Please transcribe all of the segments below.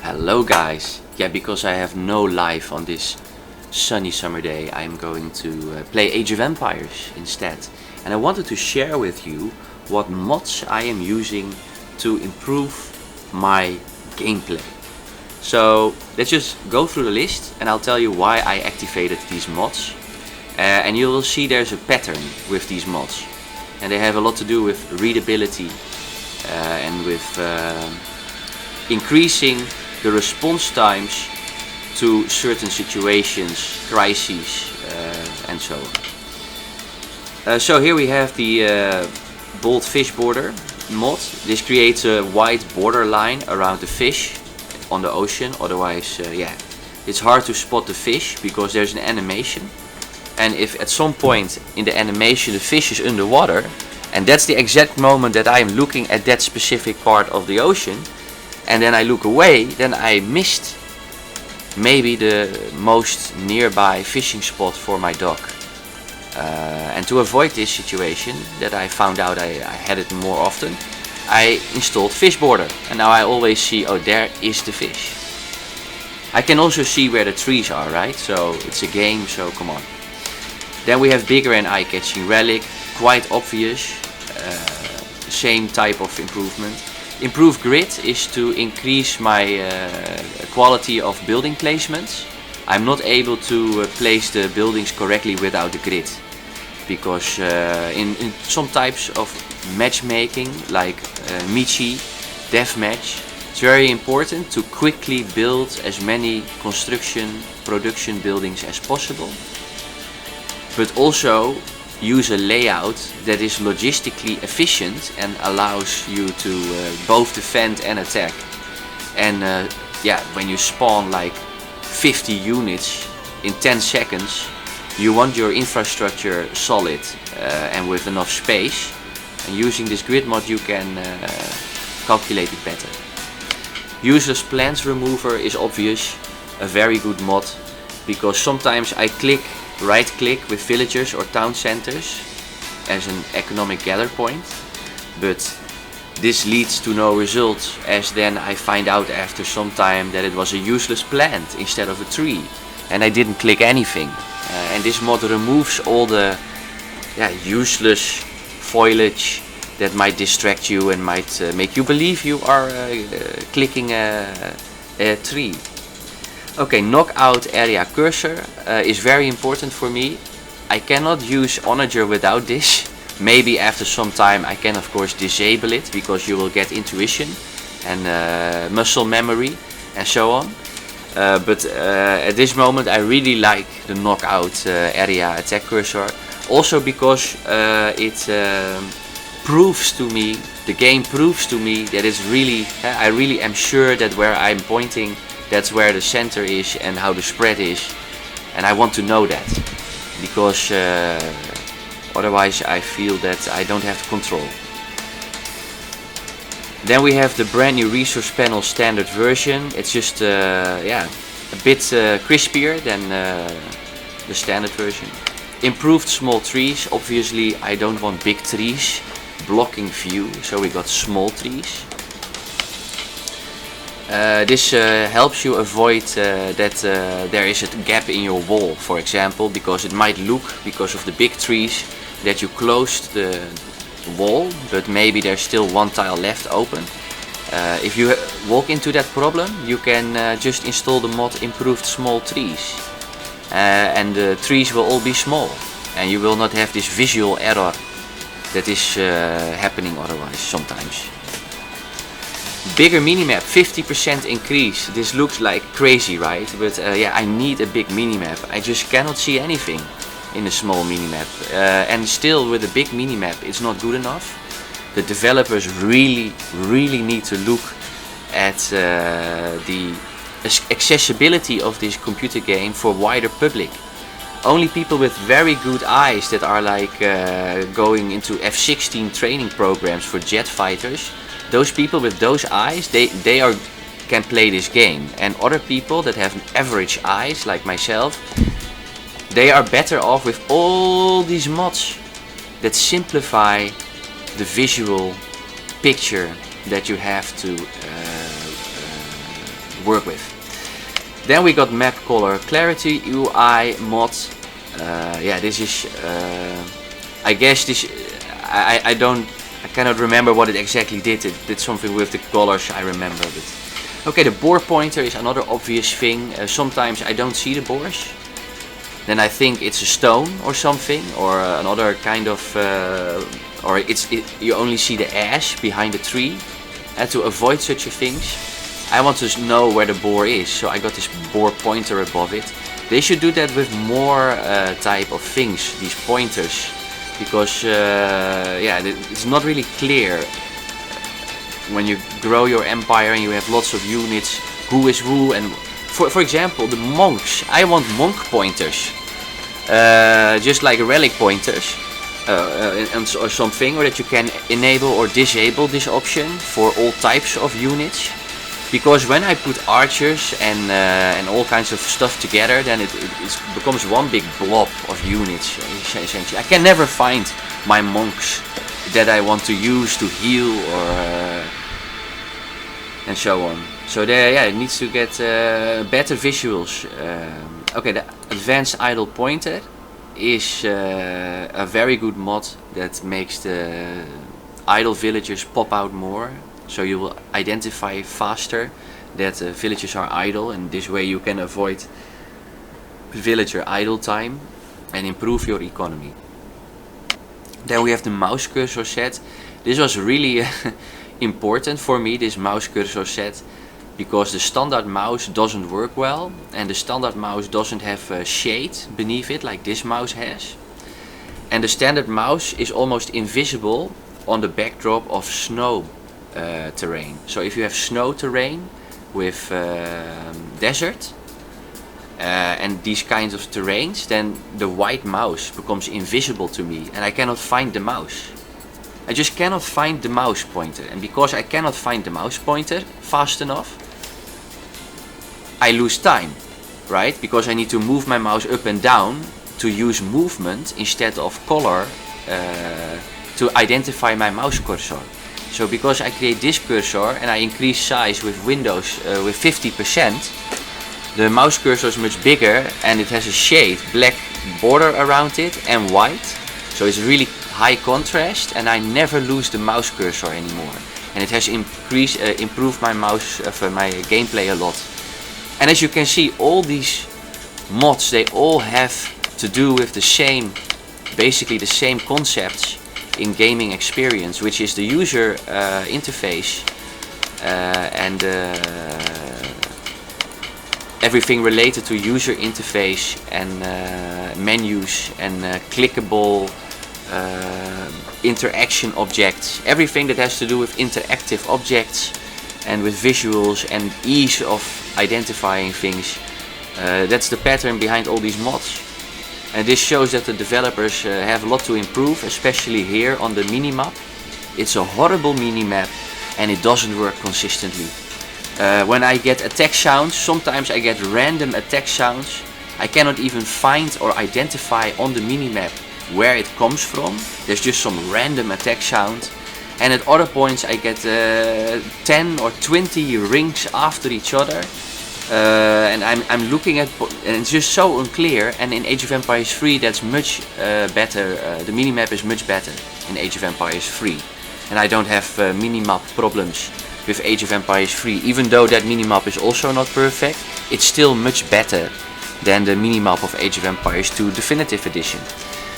Hello guys! Yeah, because I have no life on this sunny summer day, I'm going to play Age of Empires instead. And I wanted to share with you what mods I am using to improve my gameplay. So let's just go through the list and I'll tell you why I activated these mods. And you will see there's a pattern with these mods. And they have a lot to do with readability and with increasing the response times to certain situations, crises, and so on. So here we have the bold fish border mod. This creates a white border line around the fish on the ocean, otherwise it's hard to spot the fish because there's an animation. And if at some point in the animation the fish is underwater, and that's the exact moment that I am looking at that specific part of the ocean, and then I look away, then I missed maybe the most nearby fishing spot for my dog. And to avoid this situation, that I found out I had it more often, I installed fish border, and now I always see, oh, there is the fish. I can also see where the trees are, right? So it's a game, so come on. Then we have bigger and eye-catching relic, quite obvious, same type of improvement. Improved grid is to increase my quality of building placements. I'm not able to place the buildings correctly without the grid, because in some types of matchmaking, like Michi, Deathmatch, it's very important to quickly build as many production buildings as possible, but also use a layout that is logistically efficient and allows you to both defend and attack. And when you spawn like 50 units in 10 seconds, you want your infrastructure solid and with enough space. And using this grid mod you can calculate it better. Useless plants remover is obvious, a very good mod, because sometimes I right click with villagers or town centers as an economic gather point, but this leads to no results, as then I find out after some time that it was a useless plant instead of a tree and I didn't click anything. And this mod removes all the useless foliage that might distract you and might make you believe you are clicking a tree. Okay, knockout area cursor is very important for me. I cannot use Onager without this. Maybe after some time I can of course disable it, because you will get intuition and muscle memory and so on. But at this moment I really like the knockout area attack cursor. Also because it proves to me, the game proves to me that it's really, I really am sure that where I'm pointing, that's where the center is and how the spread is, and I want to know that, because otherwise I feel that I don't have control. Then we have the brand new resource panel standard version. It's just a bit crispier than the standard version. Improved small trees. Obviously I don't want big trees blocking view, so we got small trees. This helps you avoid that there is a gap in your wall, for example, because it might look, because of the big trees, that you closed the wall, but maybe there's still one tile left open. If you walk into that problem, you can just install the mod improved small trees, and the trees will all be small, and you will not have this visual error that is happening otherwise sometimes. Bigger minimap, 50% increase. This looks like crazy, right? But I need a big minimap. I just cannot see anything in a small minimap. And still with a big minimap it's not good enough. The developers really need to look at the accessibility of this computer game for wider public. Only people with very good eyes that are like going into F-16 training programs for jet fighters, those people with those eyes, they can play this game. And other people that have average eyes, like myself, they are better off with all these mods that simplify the visual picture that you have to work with. Then we got map color clarity UI mod. Yeah, this is I guess this I cannot remember what it exactly did. It did something with the colors, I remember. But okay, the bore pointer is another obvious thing. Sometimes I don't see the bores. Then I think it's a stone or something, or another kind of, or you only see the ash behind the tree. And to avoid such a things, I want to know where the bore is, so I got this bore pointer above it. They should do that with more type of things, these pointers, because yeah, it's not really clear when you grow your empire and you have lots of units, who is who. And for example, the monks, I want monk pointers, just like relic pointers, or something, or that you can enable or disable this option for all types of units. Because when I put archers and all kinds of stuff together, then it becomes one big blob of units, essentially. I can never find my monks that I want to use to heal or and so on. So there, yeah, it needs to get better visuals. Okay, the advanced idle pointer is a very good mod that makes the idle villagers pop out more. So you will identify faster that villagers are idle, and this way you can avoid villager idle time and improve your economy. Then we have the mouse cursor set. This was really important for me, this mouse cursor set, because the standard mouse doesn't work well, and the standard mouse doesn't have a shade beneath it like this mouse has. And the standard mouse is almost invisible on the backdrop of snow terrain. So if you have snow terrain with desert and these kinds of terrains, then the white mouse becomes invisible to me and I cannot find the mouse. I just cannot find the mouse pointer, and because I cannot find the mouse pointer fast enough, I lose time, right? Because I need to move my mouse up and down to use movement instead of color to identify my mouse cursor. So because I create this cursor and I increase size with windows with 50%, the mouse cursor is much bigger and it has a shade, black border around it and white. So it's really high contrast and I never lose the mouse cursor anymore. And it has improved my mouse, my gameplay a lot. And as you can see, all these mods, they all have to do with the same, basically the same concepts in gaming experience, which is the user interface and everything related to user interface and menus and clickable interaction objects, everything that has to do with interactive objects and with visuals and ease of identifying things. That's the pattern behind all these mods. And this shows that the developers have a lot to improve, especially here on the minimap. It's a horrible minimap and it doesn't work consistently. When I get attack sounds, sometimes I get random attack sounds. I cannot even find or identify on the minimap where it comes from. There's just some random attack sound. And at other points I get 10 or 20 rings after each other. And I'm looking at, and it's just so unclear. And in Age of Empires 3 that's much better. The minimap is much better in Age of Empires 3. And I don't have minimap problems with Age of Empires 3. Even though that minimap is also not perfect, it's still much better than the minimap of Age of Empires 2 Definitive Edition.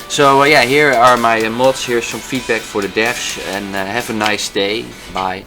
So yeah, here are my mods, here's some feedback for the devs, and have a nice day, bye.